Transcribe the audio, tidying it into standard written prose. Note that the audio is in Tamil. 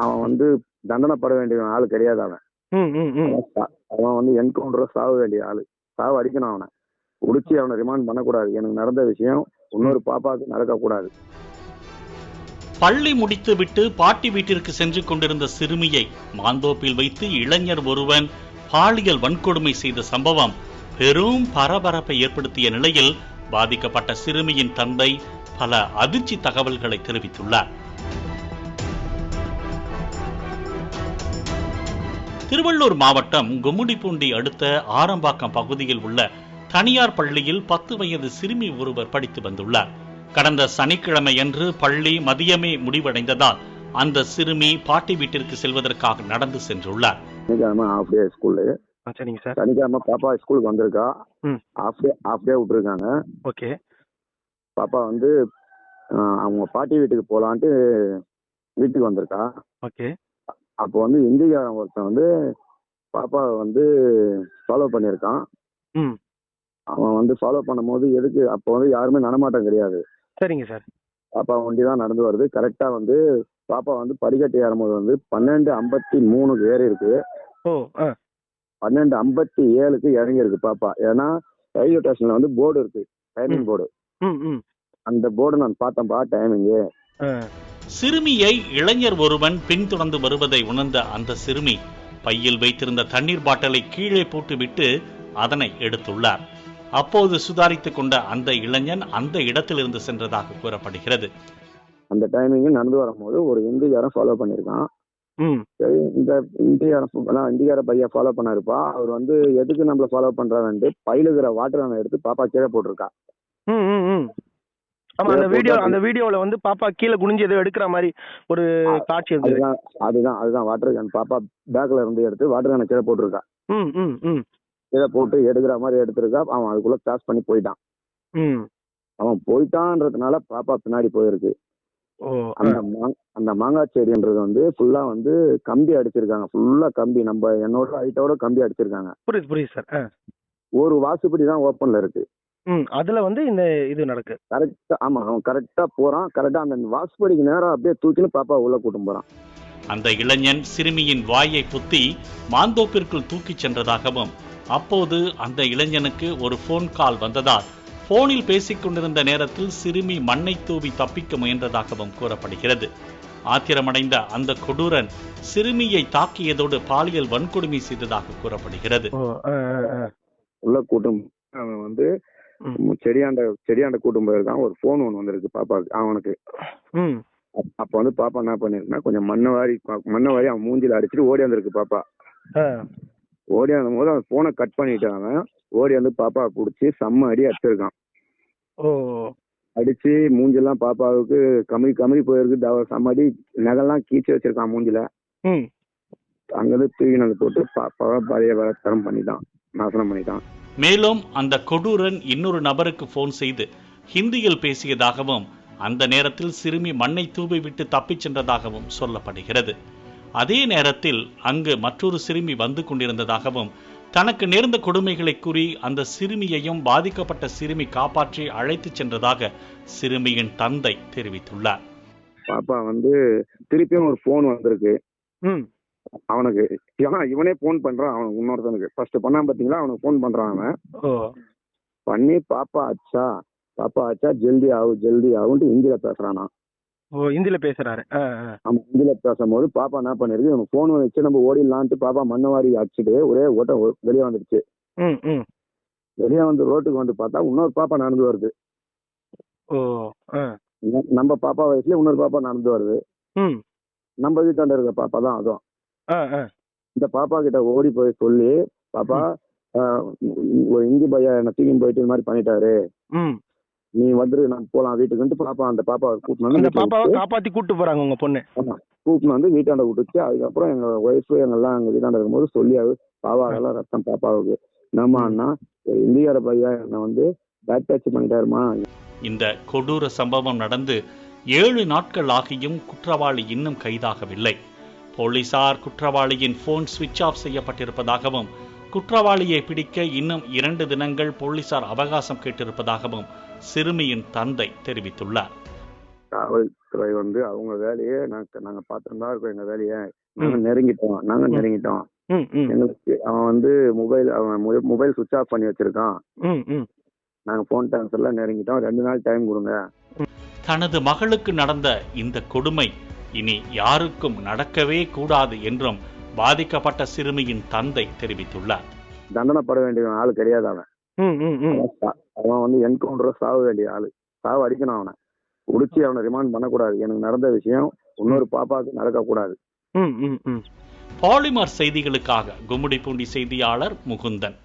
அவன் வந்து தண்டனை பட வேண்டிய ஆள் கிடையாது. அவன் வந்து என்கவுண்டர் சாக வேண்டிய ஆளு. சாவு அடிக்கணும் அவனை. உடிச்சு அவனை ரிமாண்ட் பண்ணக்கூடாது. எனக்கு நடந்த விஷயம் இன்னொரு பாப்பாவுக்கு நடக்கக்கூடாது. பள்ளி முடித்துவிட்டு பாட்டி வீட்டிற்கு சென்று கொண்டிருந்த சிறுமியை மாந்தோப்பில் வைத்து இளைஞர் ஒருவன் பாலியல் வன்கொடுமை செய்த சம்பவம் பெரும் பரபரப்பை ஏற்படுத்திய நிலையில் பாதிக்கப்பட்ட சிறுமியின் தந்தை பல அதிர்ச்சி தகவல்களை தெரிவித்துள்ளார். திருவள்ளூர் மாவட்டம் கும்மிடிப்பூண்டி அடுத்த ஆரம்பாக்கம் பகுதியில் உள்ள தனியார் பள்ளியில் 10 வயது சிறுமி ஒருவர் படித்து வந்துள்ளார். கடந்த சனிக்கிழமையன்று பள்ளி மதியமே முடிவடைந்ததால் அந்த சிறுமி பாட்டி வீட்டிற்கு செல்வதற்காக நடந்து சென்றுள்ளார். சனிக்கிழமை பாப்பா ஸ்கூலுக்கு வந்திருக்கா. ஹாஃப் டே விட்டுருக்காங்க. ஓகே. பாப்பா வந்து அவங்க பாட்டி வீட்டுக்கு போலான்ட்டு வீட்டுக்கு வந்திருக்கா. ஓகே. அப்போ வந்து இந்திக்காரன் ஒருத்தன் வந்து பாப்பாவை வந்து ஃபாலோ பண்ணியிருக்கான். அவன் வந்து ஃபாலோ பண்ணும் போது எதுக்கு அப்போ வந்து யாருமே நடமாட்டம் கிடையாது. சரிங்க சார். பாப்பா வண்டி தான் நடந்து வருது. கரெக்டா வந்து பாப்பா வந்து படிக்கட்டு ஏறும்போது வந்து 12:53 ஏறி இருக்கு. 12:57 இறங்கி இருக்கு பாப்பா. ஏன்னா ரயில்வே ஸ்டேஷன்ல வந்து போர்டு இருக்கு, டைமிங் போர்டு. அந்த போர்டு நான் பார்த்தேன்ப்பா டைமிங்கு. சிறுமியை இளைஞர் ஒருவன் பின்தொடர்ந்து வருவதை உணர்ந்த அந்த சிறுமி பையில் வைத்திருந்த தண்ணீர் பாட்டிலை கீழே போட்டுவிட்டு அதனை எடுத்துள்ளார். அப்போது சுதாரித்துக் கொண்ட அந்த இளைஞன் அந்த இடத்திலிருந்து சென்றதாக கூறப்படுகிறது. அந்த டைமிங் நடந்து வரும்போது ஒரு இந்திக்காரன் ஃபாலோ பண்ணிருக்கான். இந்த இந்திக்கார பையன் ஃபாலோ பண்ணாருப்பா. அவர் வந்து எதுக்கு நம்மள ஃபாலோ பண்றாருன்ட்டு பையில இருக்கிற வாட்டர் கேனை எடுத்து பாப்பா கீழே போட்டிருக்கா. ஆமா, அந்த வீடியோல வந்து பாப்பா கீழே குனிஞ்சு ஏதோ எடுக்கிற மாதிரி ஒரு காட்சி இருந்தது. அதுதான் வாட்டர் கேன் பாப்பா பேக்ல இருந்து எடுத்து வாட்டர் கேனை கீழே போட்டிருக்கா. கீழே போட்டு எடுக்கிற மாதிரி எடுத்திருக்கா. அவன் அதுக்குள்ள கிராஸ் பண்ணி போயிட்டான். அவன் போயிட்டான்றதுனால பாப்பா பின்னாடி போயிருக்கு. அந்த மாங்காய் செடின்றது வந்து ஃபுல்லா வந்து கம்பி அடிச்சிருக்காங்க. ஃபுல்லா கம்பி, என்னோட ஹைட்டோட கம்பி அடிச்சிருக்காங்க. புரியுது சார். ஒரு வாசுபடி தான் ஓப்பன்ல இருக்கு. அதுல வந்து இந்த இது நடக்கு. கரெக்டா. ஆமா, அவன் கரெக்டா போறான். கரெக்டா அந்த வாசுபடிக்கு நேரம் அப்படியே தூக்கின்னு பாப்பா உள்ள கூட்டும் போறான். அந்த இளைஞன் சிறுமியின் வாயை குத்தி மாந்தோப்பிற்குள் தூக்கிச் சென்றதாகவும், அப்போது அந்த இளைஞனுக்கு ஒரு போன் கால் வந்ததால் போனில் பேசிக் கொண்டிருந்த நேரத்தில் சிறுமி மண்ணை தூவி தப்பிக்க முயன்றதாகவும் கூறப்படுகிறது. ஆத்திரமடைந்த அந்த கொடூரன் சிறுமியை தாக்கியதோடு பாலியல் வன்கொடுமை செய்ததாக கூறப்படுகிறது. உள்ள கூட்டம் அவன் வந்து செடியாண்ட கூட்டம் போயிருக்கான். ஒரு போன் ஒண்ணு வந்திருக்கு பாப்பாவுக்கு, அவனுக்கு. அப்ப வந்து பாப்பா என்ன பண்ணிருக்கா, கொஞ்சம் மண்ணை வாரி அவன் மூஞ்சில அடிச்சுட்டு ஓடி வந்திருக்கு பாப்பா. ஓடி வந்த போது அவன் போனை கட் பண்ணிட்டான். அவன் ஓடி வந்து பாப்பா புடிச்சு செம்ம அடி அடிச்சிருக்கான். அடிச்சு மூஞ்செல்லாம் பாப்பாவுக்கு கமரி போயிருக்கு. செம்ம அடி, நகெல்லாம் கீச்சு வச்சிருக்கான் மூஞ்சில. அங்கிருந்து தூக்கினது போட்டு பாப்பாவை பழைய பலத்தரம் பண்ணிட்டான், நாசனம் பண்ணிட்டான். மேலும் அந்த கொடூரன் இன்னொரு நபருக்கு போன் செய்து ஹிந்தியில் பேசியதாகவும், அந்த நேரத்தில் சிறுமி மண்ணை தூவி விட்டு தப்பிச் சென்றதாகவும் சொல்லப்படுகிறது. அதே நேரத்தில் அங்கு மற்றொரு சிறுமி வந்து கொண்டிருந்ததாகவும், தனக்கு நேர்ந்த கொடுமைகளை கூறி அந்த சிறுமியையும் பாதிக்கப்பட்ட சிறுமி காப்பாற்றி அழைத்து சென்றதாக சிறுமியின் தந்தை தெரிவித்துள்ளார். பாப்பா வந்து திருப்பியும் ஒரு போன் வந்திருக்கு அவனுக்கு. இவனே போன் பண்றான் அவனுக்கு, இன்னொருத்தனுக்கு. ஃபர்ஸ்ட் பண்ணா பாத்தீங்களா, அவனுக்கு போன் பண்றான். அவன் பண்ணி பாப்பா ஆச்சா ஜல்தி ஆகுன்ட்டு ஹிந்தியில பேசுறானா. ஹிந்தியில பேசுறாரு. ஆமா, ஹிந்தியில பேசும்போது பாப்பா என்ன பண்ணிருக்கு, இவனுக்கு போன் வச்சு நம்ம ஓடிடலான்ட்டு பாப்பா மண்ணவாரி அடிச்சுட்டு ஒரே ஓட்டம் வெளியே வந்துருச்சு. வெளியே வந்து ரோட்டுக்கு வந்து பார்த்தா இன்னொரு பாப்பா நடந்து வருது. நம்ம பாப்பா வயசுல இன்னொரு பாப்பா நடந்து வருது. நம்ம வீட்டாண்ட இருக்க பாப்பா தான் அதுவும். இந்த பாப்பா கிட்ட ஓடி போய் சொல்லி, பாப்பா ஒரு இந்தி பையா என்ன தூக்கி போயிட்டு இந்த மாதிரி பண்ணிட்டாரு, நீ வந்துரு நம்ம போலாம் வீட்டுக்கு. பாப்பா அந்த பாப்பாவை காப்பாத்தி கூட்டு போறாங்க உங்க பொண்ணு. ஆமா, கூப்பிட்டு வந்து வீட்டாண்ட விட்டுச்சு. அதுக்கப்புறம் எங்க ஒய்ஃபு எங்கெல்லாம் எங்க வீட்டாண்ட இருக்கும்போது சொல்லி பாவாவெல்லாம் ரத்தம் பாப்பாவுக்கு. நம்ம அண்ணா இந்தியார பையா என்ன வந்து பேக் டச் பண்ணிட்டாருமா. இந்த கொடூர சம்பவம் நடந்து 7 நாட்கள் ஆகியும் குற்றவாளி இன்னும் கைதாகவில்லை. போலீசார் குற்றவாளியின் போன் சுவிட்ச் ஆஃப் செய்யப்பட்டிருப்பதாகவும், குற்றவாளியை பிடிக்க இன்னும் 2 தினங்கள் போலீசார் அவகாசம் கேட்டிருப்பதாகவும் சிறுமியின் தந்தை தெரிவித்துள்ளார். காவல்துறை வந்து அவங்க வேலையே நாங்க பார்த்துட்டு தான் இருக்கோம். எங்க வேலையை நாங்க நெருங்கிட்டோம். எங்களுக்கு அவன் வந்து மொபைல் சுவிட்ச் ஆஃப் பண்ணி வச்சிருக்கான். நாங்க போன் ட்ரான்ஸ்ஃபர்ல நெருங்கிட்டோம். 2 நாள் டைம் கொடுங்க. தனது மகளுக்கு நடந்த இந்த கொடுமை இனி யாருக்கும் நடக்கவே கூடாது என்றும் பாதிக்கப்பட்ட சிறுமியின் தந்தை தெரிவித்துள்ளார். தண்டனைப்பட வேண்டிய ஆளு கிடையாது அவன். அவன் வந்து என்கவுண்டர் சாக வேண்டிய ஆளு. சாவு அடிக்கணும் அவனை. உடிச்சு அவனை ரிமாண்ட் பண்ணக்கூடாது. எனக்கு நடந்த விஷயம் இன்னொரு பாப்பாவுக்கு நடக்கக்கூடாது. பாலிமர் செய்திகளுக்காக கும்மிடிப்பூண்டி செய்தியாளர் முகுந்தன்.